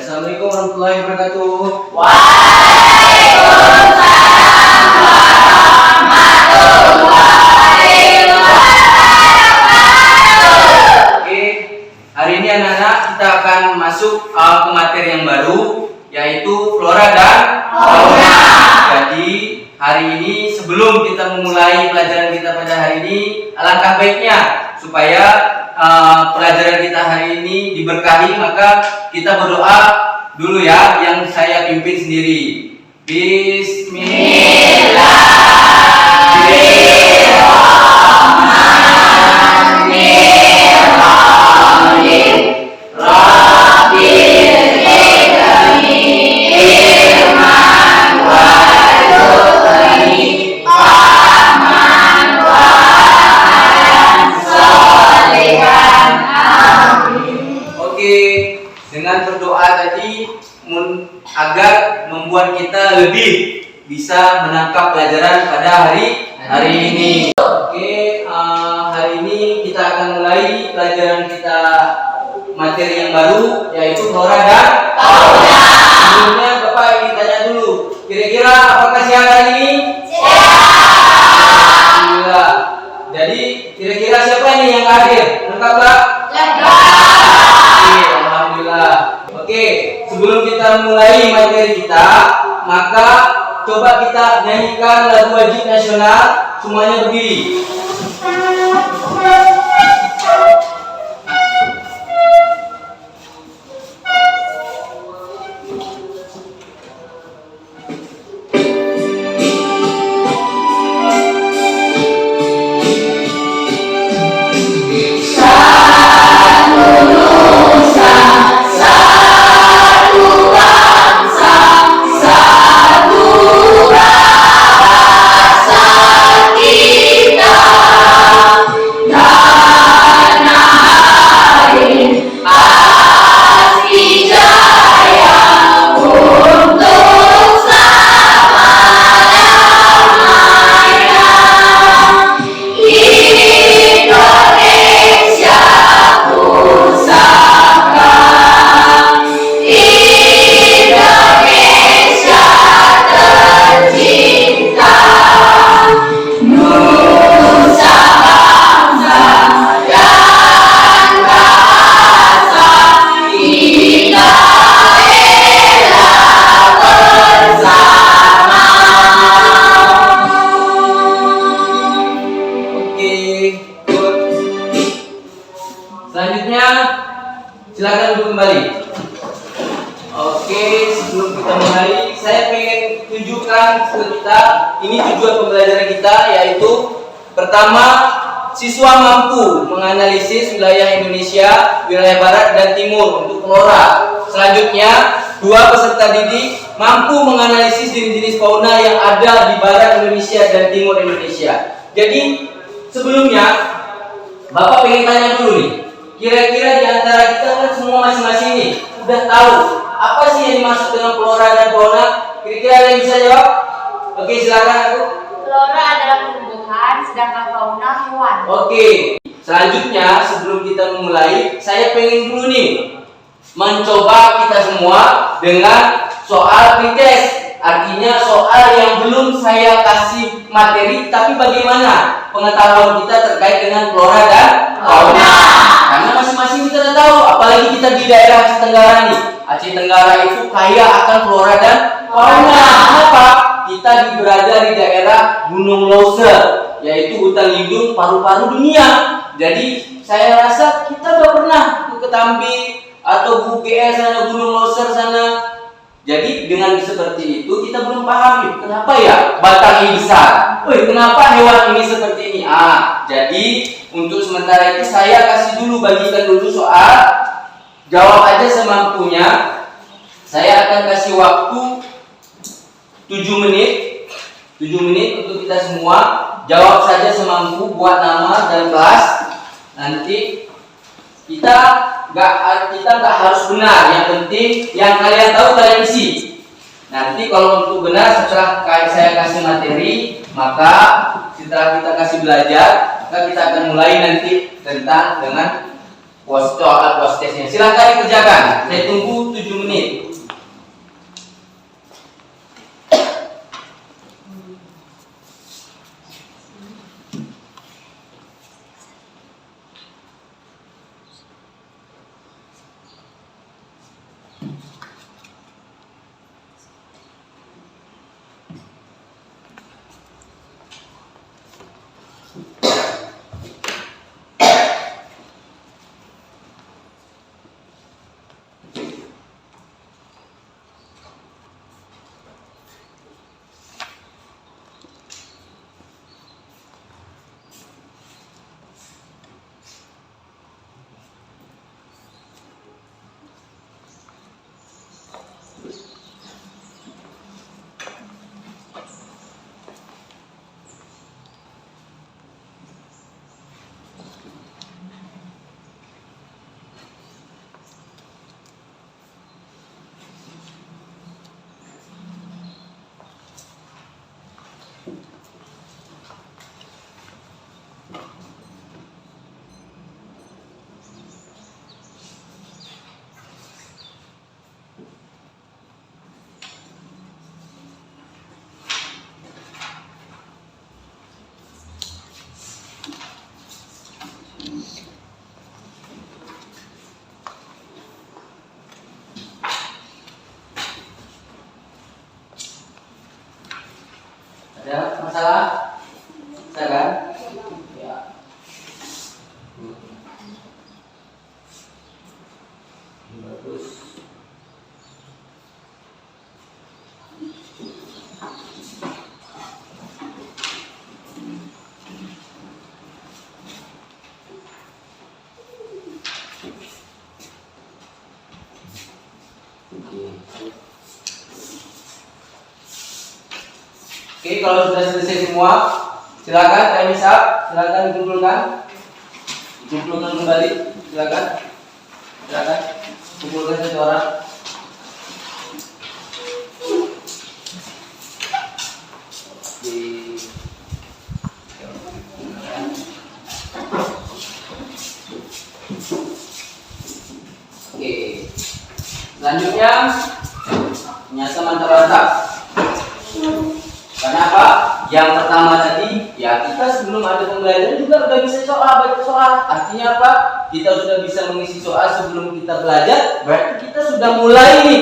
Assalamualaikum warahmatullahi wabarakatuh. Waalaikumsalam warahmatullahi wabarakatuh. Oke, hari ini anak-anak kita akan masuk ke materi yang baru, yaitu flora dan fauna. Jadi hari ini sebelum kita memulai pelajaran kita pada hari ini, alangkah baiknya supaya pelajaran kita hari ini diberkahi, maka kita berdoa dulu ya, yang saya pimpin sendiri. Bismillahirrahmanirrahim. Rabbil zidni ilman warzuqni fahman wa amalan sholihan. Amin. Oke, dengan berdoa tadi agar membuat kita lebih bisa menangkap pelajaran pada hari ini. Oke, hari ini kita akan mulai pelajaran kita materi yang baru, yaitu flora dan fauna. Sebelumnya Bapak ingin tanya dulu, kira-kira apakah sehat hari ini? Alhamdulillah. Jadi kira-kira siapa ini yang hadir? Lengkap Pak? Oke, alhamdulillah. Oke, sebelum kita mulai materi kita, maka coba kita nyanyikan lagu wajib nasional. Semuanya berdiri. Selanjutnya, silakan duduk kembali. Oke, sebelum kita mulai, saya ingin tunjukkan ke kita, ini tujuan pembelajaran kita, yaitu pertama, siswa mampu menganalisis wilayah Indonesia, wilayah barat dan timur untuk flora. Selanjutnya, dua peserta didik mampu menganalisis jenis-jenis fauna yang ada di barat Indonesia dan timur Indonesia. Jadi, sebelumnya, Bapak pengen tanya dulu nih, kira-kira di antara kita kan semua masing-masing nih udah tahu apa sih yang dimaksud dengan flora dan fauna? Kira-kira ada yang bisa jawab? Oke, silakan aku. Flora adalah tumbuhan, sedangkan fauna hewan. Oke, selanjutnya sebelum kita memulai, saya pengen dulu nih mencoba kita semua dengan soal pretest. Artinya soal yang belum saya kasih materi, tapi bagaimana pengetahuan kita terkait dengan flora dan fauna. Karena masing-masing kita sudah tahu, apalagi kita di daerah Aceh Tenggara nih. Aceh Tenggara itu kaya akan flora dan fauna. Kenapa? Kita berada di daerah Gunung Leuser, yaitu hutan lindung paru-paru dunia. Jadi saya rasa kita udah pernah ke Ketambi atau Bukit sana, Gunung Leuser sana. Jadi dengan seperti itu kita belum paham nih, kenapa ya batang ini besar? Kenapa hewan ini seperti ini? Jadi untuk sementara itu saya kasih dulu, bagikan dulu soal, jawab aja semampunya. Saya akan kasih waktu 7 menit. 7 menit untuk kita semua jawab saja semampu, buat nama dan kelas. Nanti kita nggak harus benar, yang penting yang kalian tahu kalian isi. Nanti kalau untuk benar, setelah saya kasih materi, maka setelah kita kasih belajar, maka kita akan mulai nanti tentang dengan soal puas tesnya. Silakan dikerjakan. Saya tunggu 7 menit. Ada masalah? Silakan. Ya. Bagus. Oke, kalau sudah selesai semua, silakan time is up, silakan dikumpulkan kembali, silakan kumpulkan satu orang. Oke, selanjutnya nyata mantap. Kenapa? Yang pertama tadi, ya kita sebelum ada pembelajaran juga udah bisa baca soal. Artinya apa? Kita sudah bisa mengisi soal sebelum kita belajar. Berarti kita sudah mulai nih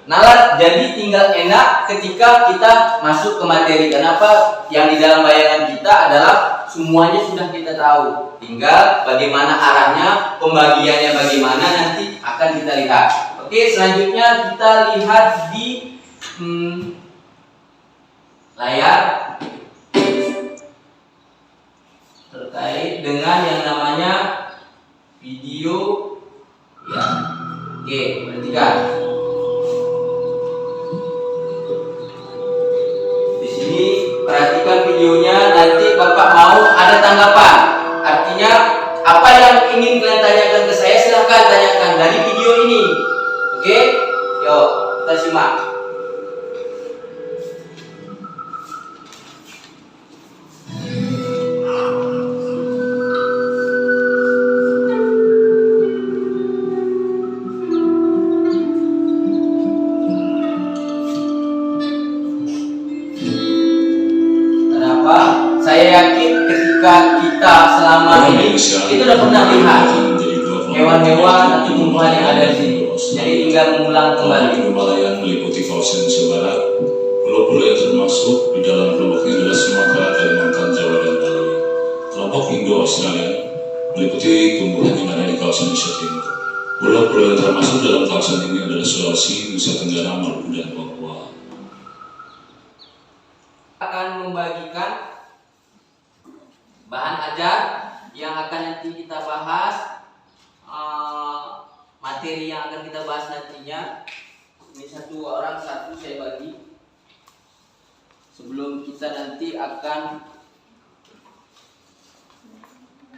nalar. Jadi tinggal enak ketika kita masuk ke materi. Kenapa? Yang di dalam bayangan kita adalah semuanya sudah kita tahu. Tinggal bagaimana arahnya, pembagiannya bagaimana nanti akan kita lihat. Oke, selanjutnya kita lihat di layar terkait dengan yang namanya video ya. Oke, perhatikan. Di sini perhatikan videonya, nanti Bapak mau ada tanggapan. Artinya apa yang ingin kalian tanyakan ke saya silahkan tanyakan dari video ini. Oke? Yuk, kita simak. Saya yakin ketika kita selama ini kita udah pernah lihat hewan-hewan atau tumbuhan yang ada di sini. Jadi tinggal mengulang kembali. Nelayan meliputi kawasan Indonesia Barat, pulau-pulau yang termasuk di dalam kelompoknya adalah Sumatera, Kalimantan, Jawa, dan Bali. Kelompok Indo-Australian meliputi tumbuhan yang ada di kawasan Indonesia Timur. Pulau-pulau yang termasuk dalam kawasan ini adalah Sulawesi, Nusa Tenggara, Maluku, dan Papua. Akan membagikan bahan ajar yang akan nanti kita bahas, materi yang akan kita bahas nantinya. Ini satu orang satu saya bagi sebelum kita nanti akan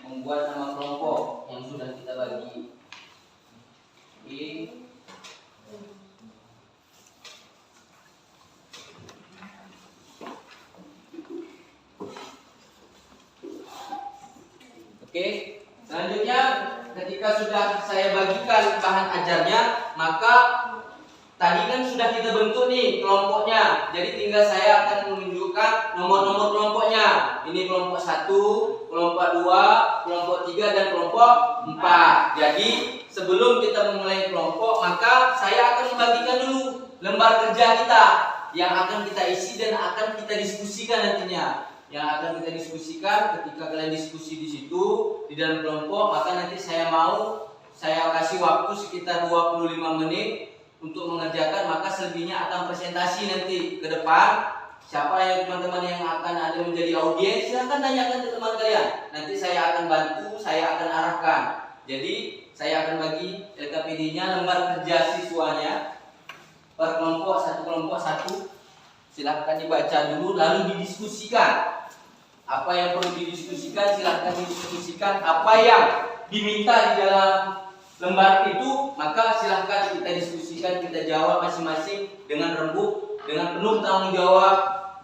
membuat nama kelompok yang sudah kita bagi. Oke, selanjutnya ketika ketika sudah saya bagikan bahan ajarnya, maka tadi kan sudah kita bentuk nih kelompoknya. Jadi tinggal saya akan menunjukkan nomor-nomor kelompoknya. Ini kelompok 1, kelompok 2, kelompok 3, dan kelompok 4. Jadi sebelum kita memulai kelompok, maka saya akan membagikan dulu lembar kerja kita yang akan kita isi dan akan kita diskusikan nantinya. Yang akan kita diskusikan ketika kalian diskusi di situ di dalam kelompok, maka nanti saya kasih waktu sekitar 25 menit untuk mengerjakan, maka selebihnya akan presentasi nanti ke depan. Siapa yang teman-teman yang akan ada menjadi audiens, silahkan tanyakan ke teman kalian. Nanti saya akan bantu, saya akan arahkan. Jadi saya akan bagi LKPD-nya, lembar kerja siswanya per kelompok, satu kelompok satu. Silahkan dibaca dulu, lalu didiskusikan. Apa yang perlu didiskusikan, silahkan didiskusikan. Apa yang diminta di dalam lembar itu, maka silahkan kita diskusikan, kita jawab masing-masing dengan rembuk, dengan penuh tanggung jawab,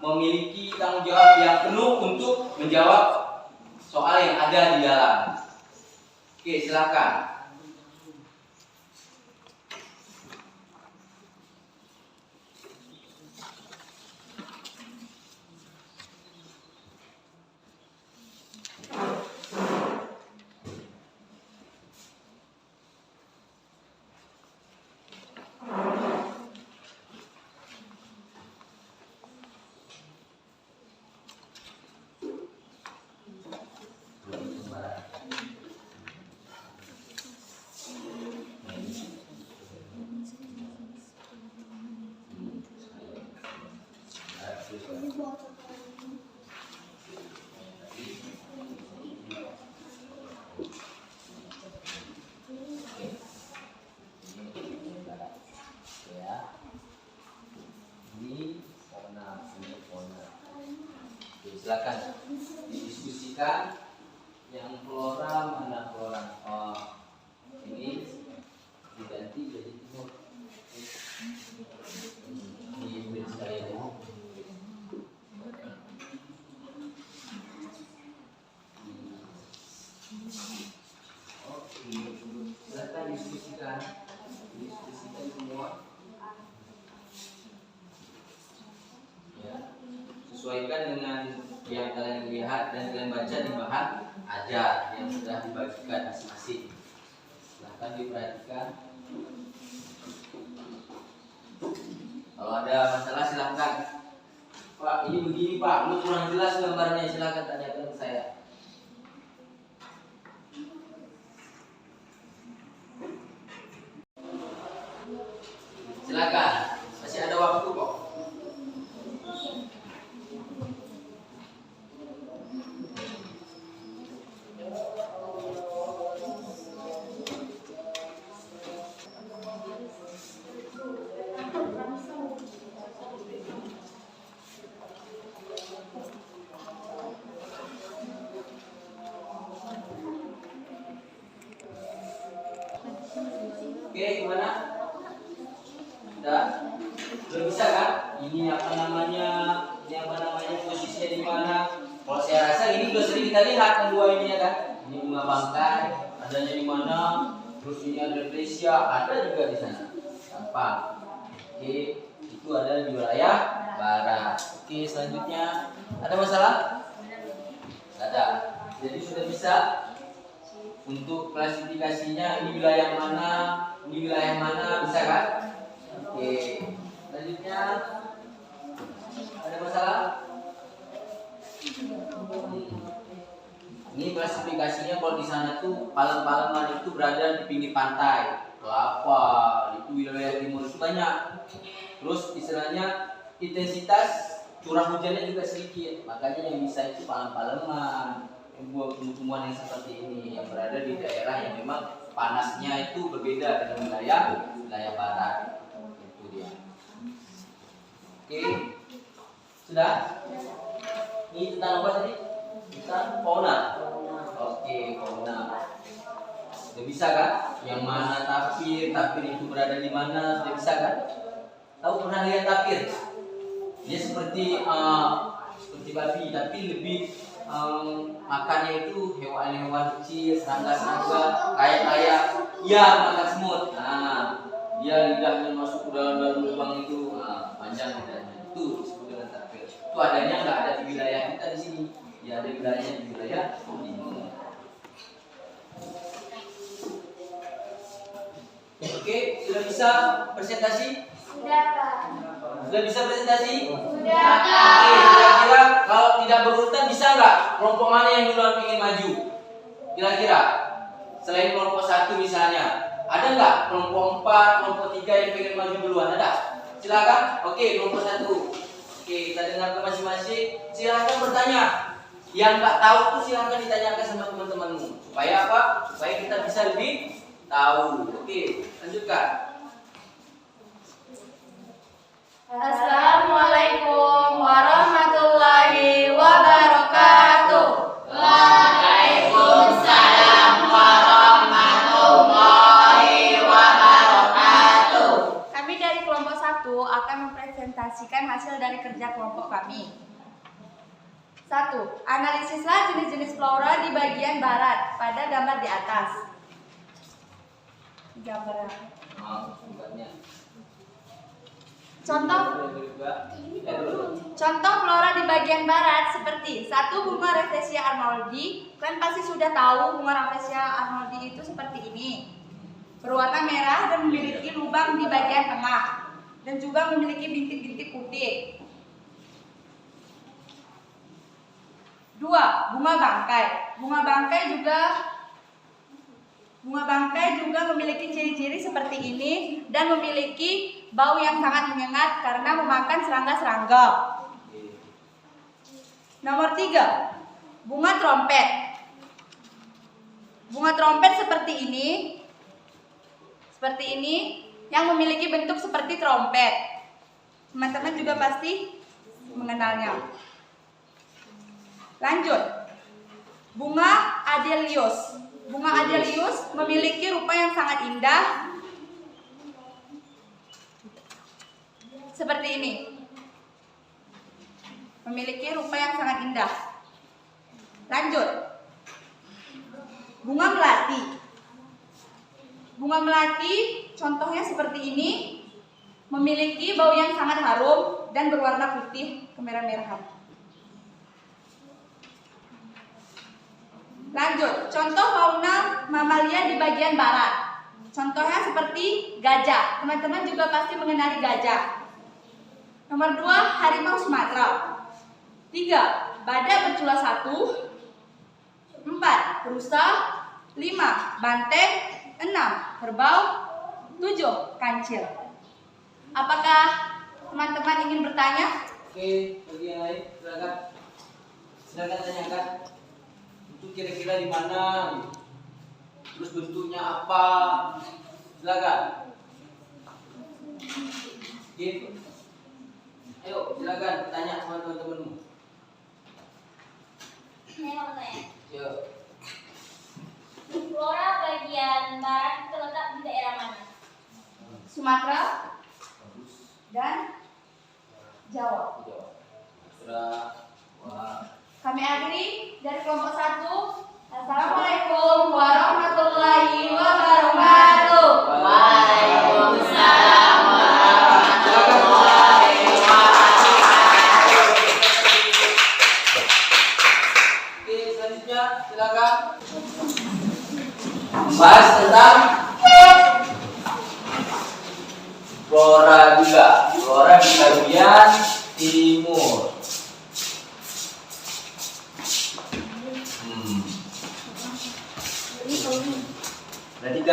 memiliki tanggung jawab yang penuh untuk menjawab soal yang ada di dalam. Oke, silahkan. Silakan didiskusikan. Yang flora mana flora? Oh, ini diganti jadi timur. Ini beri saya dulu. Oke, silakan diskusikan semua. Ya, sesuaikan dengan yang kalian lihat dan kalian baca di bahan ajar yang sudah dibagikan masing-masing. Silahkan diperhatikan. Kalau ada masalah silahkan. Pak, ini begini Pak, lu kurang jelas gambarnya, silahkan tanyakan ke saya. Silakan, masih ada waktu kok. Oke, gimana? Sudah? Sudah bisa kan? Ini apa namanya? Posisinya di mana? Kalau saya rasa ini sudah sering kita lihat yang dua ini ya kan? Ini bunga bangkai, adanya di mana? Terus ini ada Malaysia, ada juga di sana. Gampang. Oke, itu ada di wilayah barat. Oke, selanjutnya ada masalah? Tidak ada. Jadi sudah bisa. Untuk klasifikasinya ini wilayah mana, bisa kan? Oke, selanjutnya ada masalah? Ini klasifikasinya kalau di sana tuh palem-paleman itu berada di pinggir pantai, kelapa, itu wilayah timur itu banyak. Terus istilahnya intensitas curah hujannya juga sedikit, makanya yang bisa itu palem-paleman. Tumbuhan-tumbuhan yang seperti ini yang berada di daerah yang memang panasnya itu berbeda dengan wilayah barat. Itu dia. Oke, sudah. Ini tentang apa tadi? Tentang fauna. Oke, fauna. Sudah bisa kan? Yang mana tapir itu berada di mana? Sudah bisa kan? Tahu pernah lihat tapir? Dia seperti babi, tapi lebih makannya itu hewan-hewan kecil, serangga-serangga, kayak ya makan semut. Nah, dia lidahnya masuk ke dalam lubang itu, panjang lidahnya. Itu disebut dengan tapir. Itu adanya nggak ada di wilayah kita di sini. Ya ada wilayahnya di wilayah timur. Oke, sudah bisa presentasi? Sudah, Kak. Sudah bisa presentasi? Sudah, Oke, Kak. kira-kira kalau tidak berurutan bisa nggak kelompok mana yang duluan ingin maju? Kira-kira selain kelompok 1 misalnya, ada nggak kelompok 4, kelompok 3 yang pengen maju duluan? Ada? Silakan. Oke, kelompok 1. Oke, kita dengar ke masing-masing. Silakan bertanya. Yang nggak tahu tuh silakan ditanyakan sama teman-temanmu. Supaya apa? Supaya kita bisa lebih tahu. Oke, lanjutkan. Assalamualaikum warahmatullahi wabarakatuh. Waalaikumsalam warahmatullahi wabarakatuh. Kami dari kelompok 1 akan mempresentasikan hasil dari kerja kelompok kami. 1. Analisislah jenis-jenis flora di bagian barat pada gambar di atas. Gambarnya. Contoh flora di bagian barat seperti 1. Bunga Rafflesia arnoldii. Kalian pasti sudah tahu bunga Rafflesia arnoldii itu seperti ini. Berwarna merah dan memiliki lubang di bagian tengah dan juga memiliki bintik-bintik putih. 2. Bunga bangkai. Bunga bangkai juga memiliki ciri-ciri seperti ini dan memiliki bau yang sangat menyengat karena memakan serangga-serangga. Nomor 3. Bunga trompet. Bunga trompet seperti ini yang memiliki bentuk seperti trompet. Teman-teman juga pasti mengenalnya. Lanjut. Bunga adelius. Bunga adelius memiliki rupa yang sangat indah seperti ini. Memiliki rupa yang sangat indah. Lanjut. Bunga melati. Bunga melati contohnya seperti ini. Memiliki bau yang sangat harum dan berwarna putih kemerah-merahan. Lanjut, contoh fauna mamalia di bagian barat. Contohnya seperti gajah. Teman-teman juga pasti mengenali gajah. Nomor 2, harimau Sumatera. 3, badak bercula 1. 4, rusa. 5, banteng. 6, kerbau. 7, kancil. Apakah teman-teman ingin bertanya? Oke, bagi yang lain silakan tanyakan. Itu kira-kira di mana? Terus bentuknya apa? Silakan. Oke. Ayo, silakan tanya sama teman-temanmu. Saya mau tanya. Yuk. Flora bagian barat terletak di daerah mana? Sumatera dan Jawa. Kami akhiri dari kelompok 1. Assalamualaikum warahmatullahi wabarakatuh. Waalaikumsalam warahmatullahi wabarakatuh. Oke, selanjutnya silakan membahas tentang flora juga. Flora di bagian timur. Berarti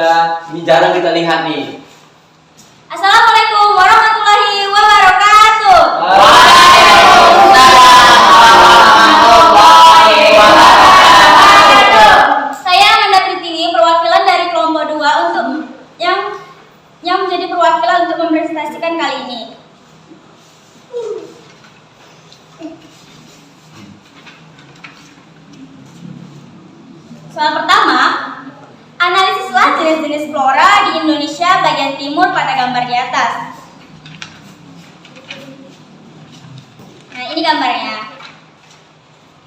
ini jarang kita lihat nih. Assalamualaikum warahmatullahi wabarakatuh. Saya Amanda Pritini, perwakilan dari kelompok 2 untuk yang menjadi perwakilan untuk mempresentasikan kali ini. Soal pertama, analisislah jenis-jenis flora di Indonesia bagian timur pada gambar di atas. Nah, ini gambarnya.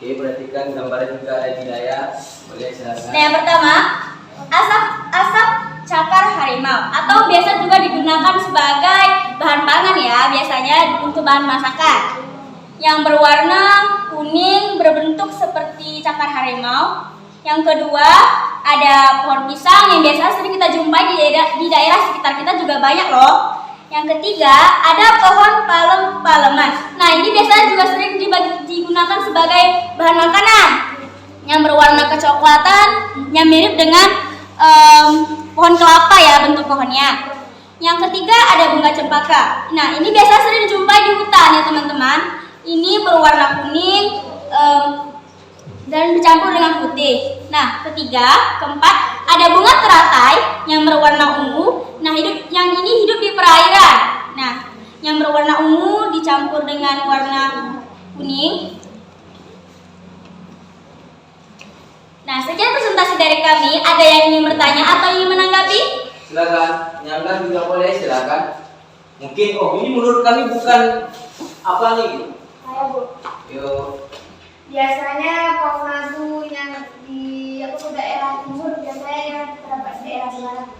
Oke, perhatikan gambarnya juga ada di layar. Boleh silakan. Nah, yang pertama, asap cakar harimau atau biasa juga digunakan sebagai bahan pangan ya, biasanya untuk bahan masakan. Yang berwarna kuning berbentuk seperti cakar harimau. Yang kedua, ada pohon pisang yang biasa sering kita jumpai di daerah sekitar kita juga banyak loh. Yang ketiga, ada pohon palem-paleman. Nah, ini biasanya juga sering digunakan sebagai bahan makanan yang berwarna kecoklatan, yang mirip dengan pohon kelapa ya bentuk pohonnya. Yang ketiga, ada bunga cempaka. Nah, ini biasa sering dijumpai di hutan ya teman-teman. Ini berwarna kuning dan dicampur dengan putih. Nah, keempat, ada bunga teratai yang berwarna ungu. Nah, yang ini hidup di perairan. Nah, yang berwarna ungu dicampur dengan warna kuning. Nah, sekian presentasi dari kami. Ada yang ingin bertanya atau ingin menanggapi? Silakan, nyangga juga boleh, silakan. Mungkin, ini menurut kami bukan apa nih gitu. Saya Bu. Yuk. Biasanya fauna itu yang di daerah timur biasanya yang terdapat di daerah selatan.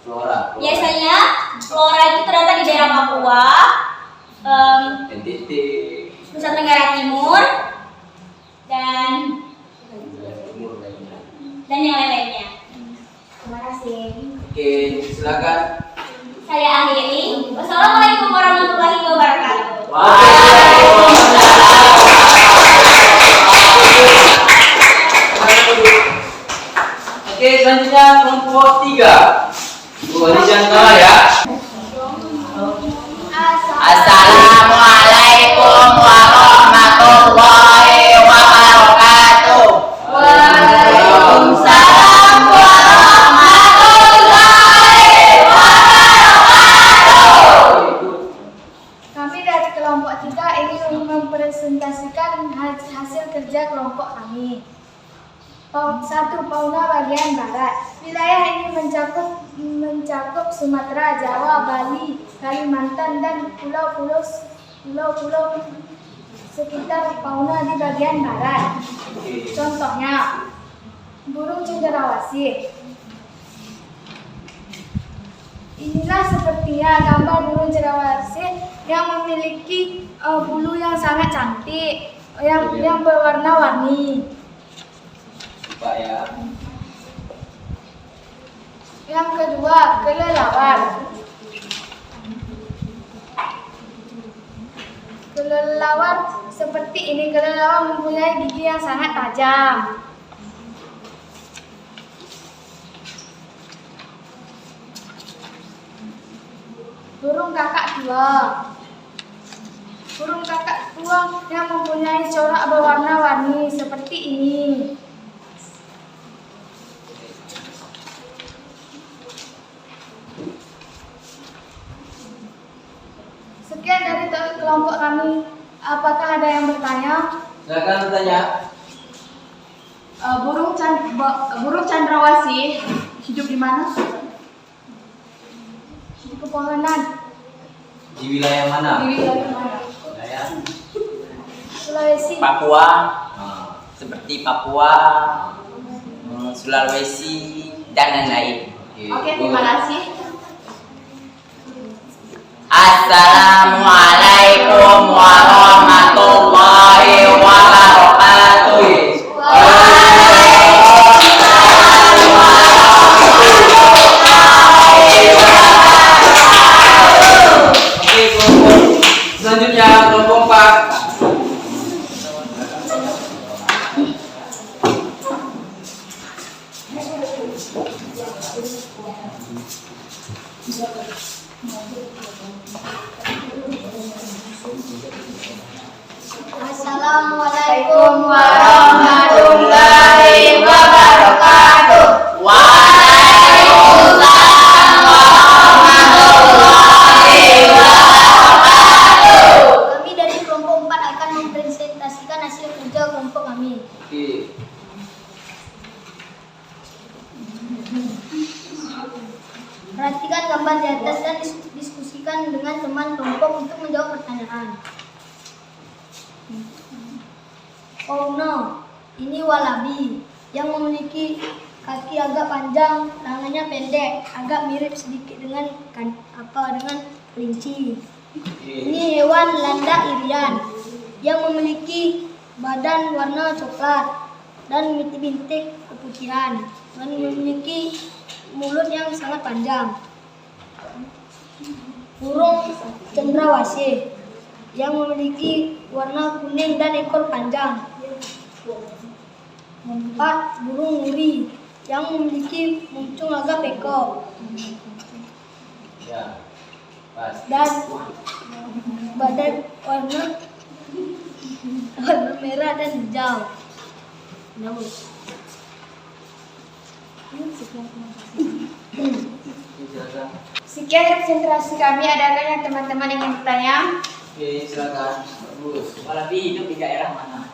Flora. Biasanya flora itu terdapat di daerah Papua, NTT. Nusa Tenggara Timur, dan Timur lainnya. yang lain-lainnya. Terima kasih. Oke, silakan. Saya akhiri. Wassalamualaikum warahmatullahi wabarakatuh. Oke, selanjutnya kelompok 3. Boleh jangka ya. Assalamualaikum warahmatullahi wabarakatuh. Waalaikumsalam warahmatullahi wabarakatuh. Kami dari kelompok 3 ingin mempresentasikan hasil kerja kelompok kami. 1. Fauna bagian barat. Wilayah ini mencakup Sumatera, Jawa, Bali, Kalimantan, dan pulau-pulau sekitar fauna di bagian barat. Contohnya, burung cendrawasih. Inilah sepertinya gambar burung cendrawasih yang memiliki bulu yang sangat cantik, yang berwarna-warni. Pak ya. Yang kedua, kelelawar. Kelelawar seperti ini. Kelelawar mempunyai gigi yang sangat tajam. Burung kakak tua. Burung kakak tua yang mempunyai corak berwarna-warni seperti ini. Sekian dari kelompok kami. Apakah ada yang bertanya? Silakan bertanya. Burung cendrawasih hidup di mana? Di pepohonan. Di wilayah mana? Di wilayah mana? Wilayah Sulawesi. Papua, Ah. seperti Papua, Sulawesi, dan lain-lain. Oke, terima kasih. Assalamualaikum warahmatullahi wabarakatuh. Oke, kelompok selanjutnya kelompok 4. Assalamualaikum warahmatullahi wabarakatuh. Waalaikumsalam warahmatullahi wabarakatuh. Kami dari kelompok 4 akan mempresentasikan hasil kerja kelompok kami. Oke. Perhatikan gambar di atas dan diskusikan dengan teman kelompok untuk menjawab pertanyaan. Oh no, ini walabi yang memiliki kaki agak panjang, tangannya pendek, agak mirip sedikit dengan dengan kelinci. Ini hewan landak irian yang memiliki badan warna coklat dan bintik-bintik keputihan dan memiliki mulut yang sangat panjang. Burung cendrawasih yang memiliki warna kuning dan ekor panjang. 4. Burung nguri yang memiliki muncung agak beko Ya. Pas. dan badan warna merah dan hijau. Silakan. Sekian representasi kami. Adakah yang teman-teman ingin bertanya? Oke, silakan. Bagus. Walabi hidup di daerah mana?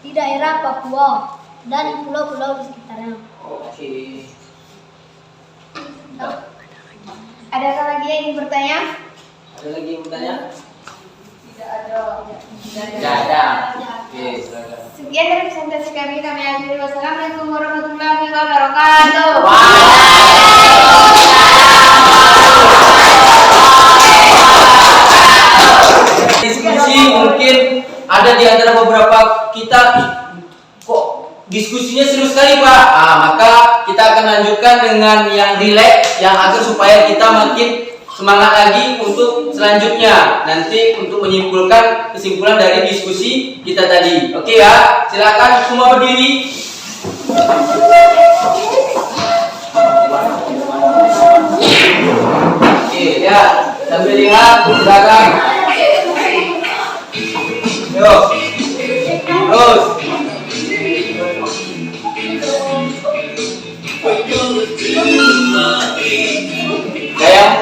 Di daerah Papua dan pulau-pulau di sekitarnya. Oke. Adakah lagi yang ingin bertanya? Ada lagi yang bertanya? Tidak ada. Tidak ada. Oke, silakan. Sekian representasi kami. Kami akhiri. Wassalamualaikum warahmatullahi wabarakatuh. Diskusi mungkin ada di antara beberapa kita, kok diskusinya seru sekali Pak. Maka kita akan lanjutkan dengan yang rileks, yang agar supaya kita makin semangat lagi untuk selanjutnya nanti untuk menyimpulkan kesimpulan dari diskusi kita tadi. Oke ya, silakan semua berdiri. Oke ya, sambil lihat silakan. Yuk, terus. Sayang.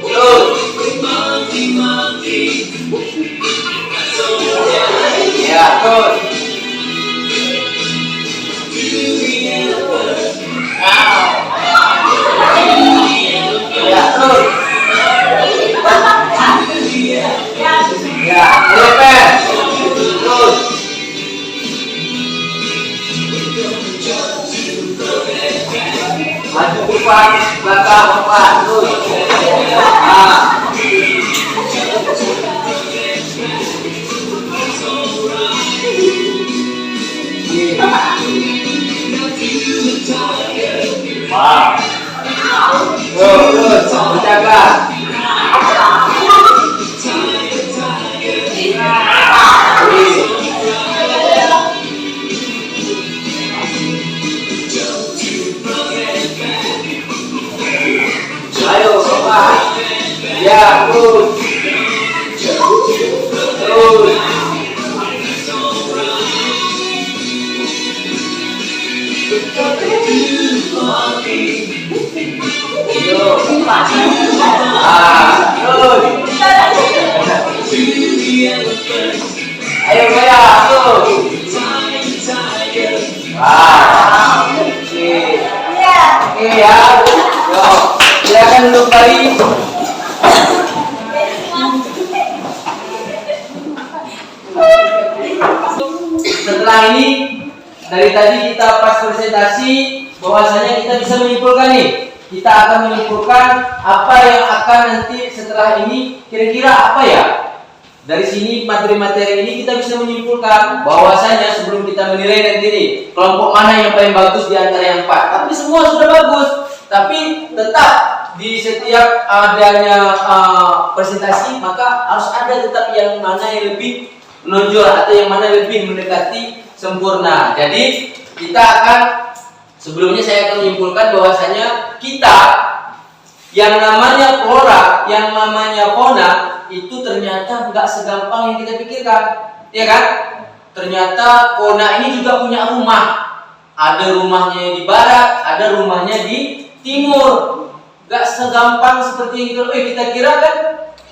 Terus. Ya, terus. Ya, terus. Ya, leper. Terus. Maju depan, belakang, depan, terus. Wow. Terus, berjaga. Ayo, sobat. Ya, terus. Terus. Yo. Terus. Ayo, Maya, terus. Oke. Oke ya. Yo, silakan duduk kembali. Setelah ini dari tadi kita pas presentasi bahwasanya kita bisa menyimpulkan nih. Kita akan menyimpulkan apa yang akan nanti setelah ini kira-kira apa ya. Dari sini materi-materi ini kita bisa menyimpulkan bahwasanya sebelum kita menilai nanti nih kelompok mana yang paling bagus di antara yang 4. Tapi semua sudah bagus. Tapi tetap di setiap adanya presentasi maka harus ada tetap yang mana yang lebih menonjol atau yang mana lebih mendekati sempurna. Jadi kita akan sebelumnya saya akan menyimpulkan bahwasanya kita yang namanya flora, yang namanya fauna itu ternyata nggak segampang yang kita pikirkan, ya kan? Ternyata fauna ini juga punya rumah. Ada rumahnya di barat, ada rumahnya di timur. Nggak segampang seperti yang kita kira kan.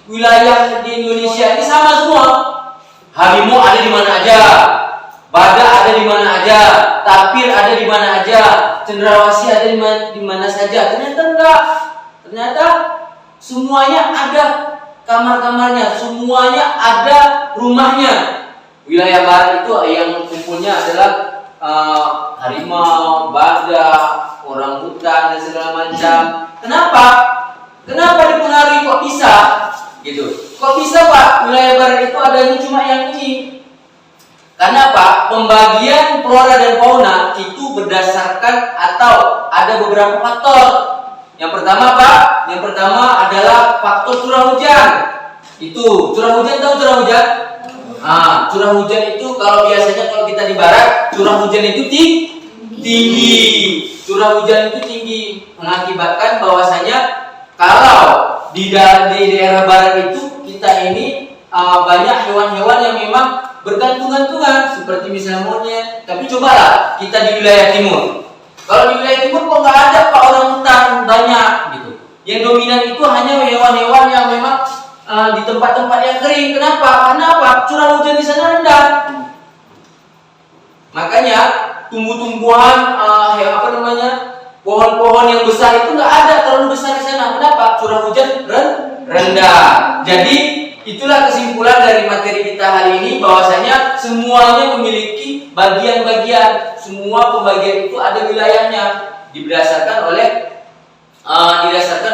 Wilayah di Indonesia ini sama semua. Harimau ada di mana aja. Badak ada di mana aja, tapir ada di mana aja, cendrawasih ada di mana saja. Ternyata enggak. Ternyata semuanya ada kamar-kamarnya, semuanya ada rumahnya. Wilayah barat itu yang kumpulnya adalah harimau, badak, orang hutan dan segala macam. Kenapa? Kenapa dipengaruhi kok bisa? Gitu. Kok bisa Pak? Wilayah barat itu adanya cuma yang ini. Karena apa? Pembagian flora dan fauna itu berdasarkan atau ada beberapa faktor. Yang pertama Pak, yang pertama adalah faktor curah hujan. Itu curah hujan, tahu curah hujan? Curah hujan itu kalau biasanya kalau kita di barat, curah hujan itu tinggi. Curah hujan itu tinggi mengakibatkan bahwasanya kalau di daerah barat itu kita ini banyak hewan-hewan yang memang bergantung-gantungan seperti misalnya monyet. Tapi cobalah kita di wilayah timur. Kalau di wilayah timur kok nggak ada Pak orang hutan banyak gitu. Yang dominan itu hanya hewan-hewan yang memang di tempat-tempat yang kering. Kenapa? Karena apa? Curah hujan di sana rendah. Makanya tumbuh-tumbuhan pohon-pohon yang besar itu nggak ada terlalu besar di sana. Kenapa? Curah hujan rendah. Jadi itulah kesimpulan dari materi kita hari ini, bahwasanya semuanya memiliki bagian-bagian. Semua pembagian itu ada wilayahnya, didasarkan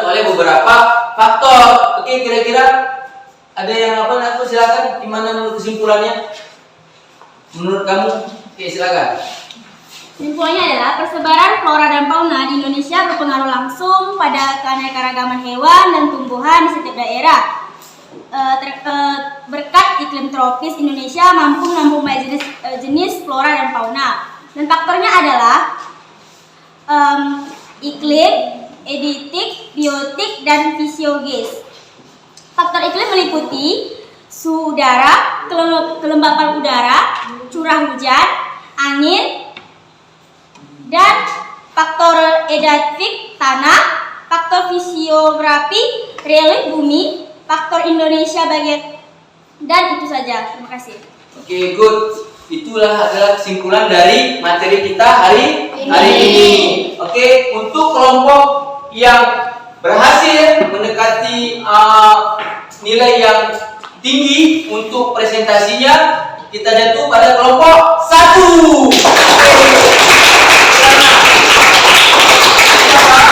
oleh beberapa faktor. Oke, kira-kira ada yang apa? Aku silakan. Gimana menurut kesimpulannya? Menurut kamu? Oke, silakan. Kesimpulannya adalah persebaran flora dan fauna di Indonesia berpengaruh langsung pada keanekaragaman hewan dan tumbuhan di setiap daerah. Berkat iklim tropis, Indonesia mampu menampung banyak jenis flora dan fauna. Dan faktornya adalah iklim, edetik, biotik, dan fisiologis. Faktor iklim meliputi suhu udara, kelembapan udara, curah hujan, angin, dan faktor edatif tanah, faktor fisiografi, relief bumi, faktor Indonesia bagian, dan itu saja. Terima kasih. Oke, good. Itulah adalah kesimpulan dari materi kita hari ini. Oke, untuk kelompok yang berhasil mendekati nilai yang tinggi untuk presentasinya, kita jatuh pada kelompok 1. Ini adalah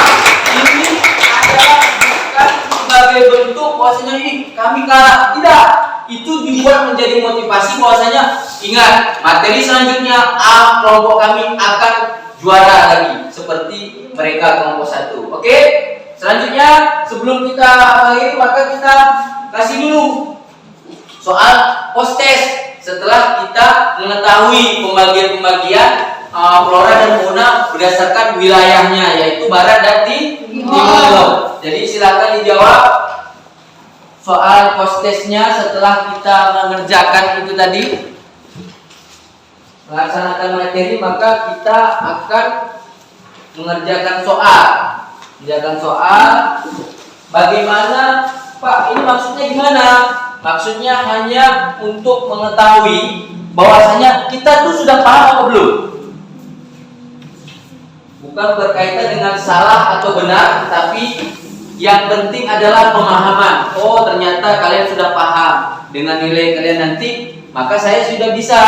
bukan sebagai bentuk bahwasanya kami kalah, tidak. Itu dibuat menjadi motivasi bahwasanya ingat, materi selanjutnya kelompok kami akan juara lagi seperti mereka kelompok 1. Oke? Selanjutnya sebelum kita akhiri, maka kita kasih dulu soal post test setelah kita mengetahui pembagian-pembagian flora dan fauna berdasarkan wilayahnya, yaitu barat dan timur. Jadi silakan dijawab soal post testnya setelah kita mengerjakan itu tadi, melaksanakan materi, maka kita akan mengerjakan soal. Bagaimana Pak, ini maksudnya gimana? Maksudnya hanya untuk mengetahui bahwasanya kita tuh sudah paham atau belum. Bukan berkaitan dengan salah atau benar, tapi yang penting adalah pemahaman. Oh, ternyata kalian sudah paham dengan nilai kalian nanti, maka saya sudah bisa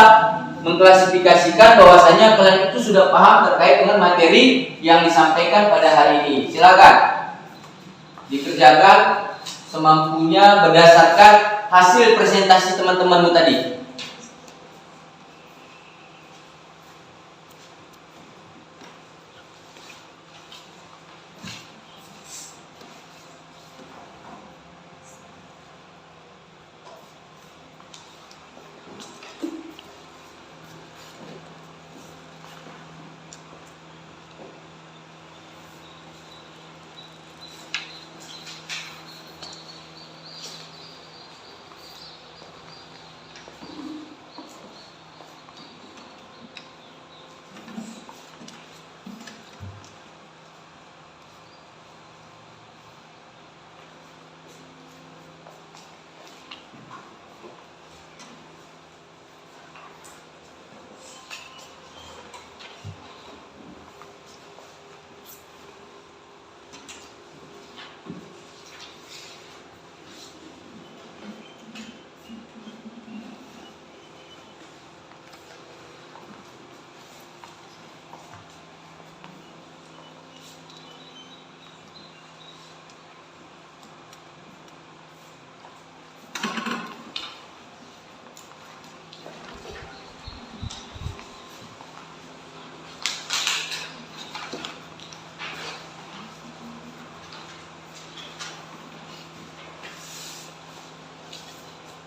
mengklasifikasikan bahwasanya kalian itu sudah paham terkait dengan materi yang disampaikan pada hari ini. Silakan dikerjakan semampunya berdasarkan hasil presentasi teman-temanmu tadi.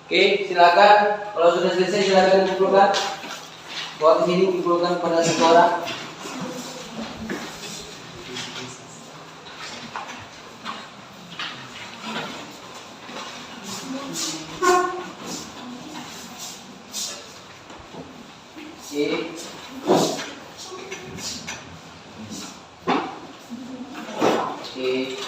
Oke, silakan. Kalau sudah selesai silakan kumpulkan. Bawa ke sini kumpulkan pada satu orang. Oke. Oke.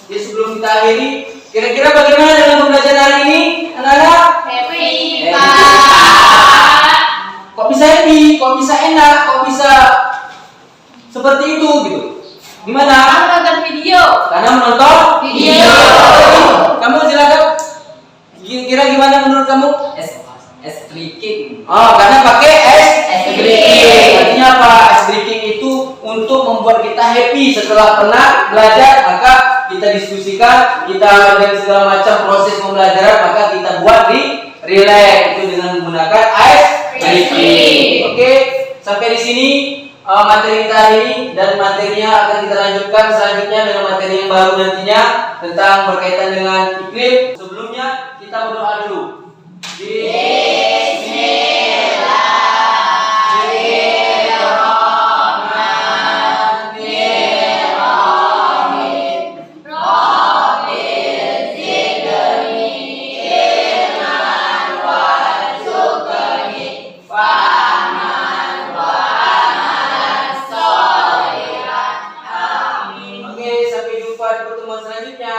Jadi sebelum kita akhiri, kira-kira bagaimana dengan pembelajaran hari ini, anak-anak? Happy, Kok bisa happy? Kok bisa enak? Kok bisa seperti itu gitu? Gimana? Nonton video. Karena menonton Video. Kamu silakan. Kira gimana menurut kamu? Es tricking. Oh, karena pakai es breaking. Artinya apa? Es breaking itu untuk membuat kita happy setelah pernah belajar, maka kita diskusikan, kita dan segala macam proses pembelajaran, maka kita buat di relax itu dengan menggunakan es breaking. Oke, sampai di sini materi kita hari ini, dan materinya akan kita lanjutkan selanjutnya dengan materi yang baru nantinya tentang berkaitan dengan iklim. Sebelumnya kita berdoa dulu. Oke, sampai jumpa di pertemuan selanjutnya.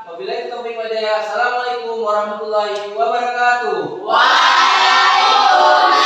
Wabillahi taufiq wal hidayah. Assalamualaikum warahmatullahi wabarakatuh. Waalaikumsalam.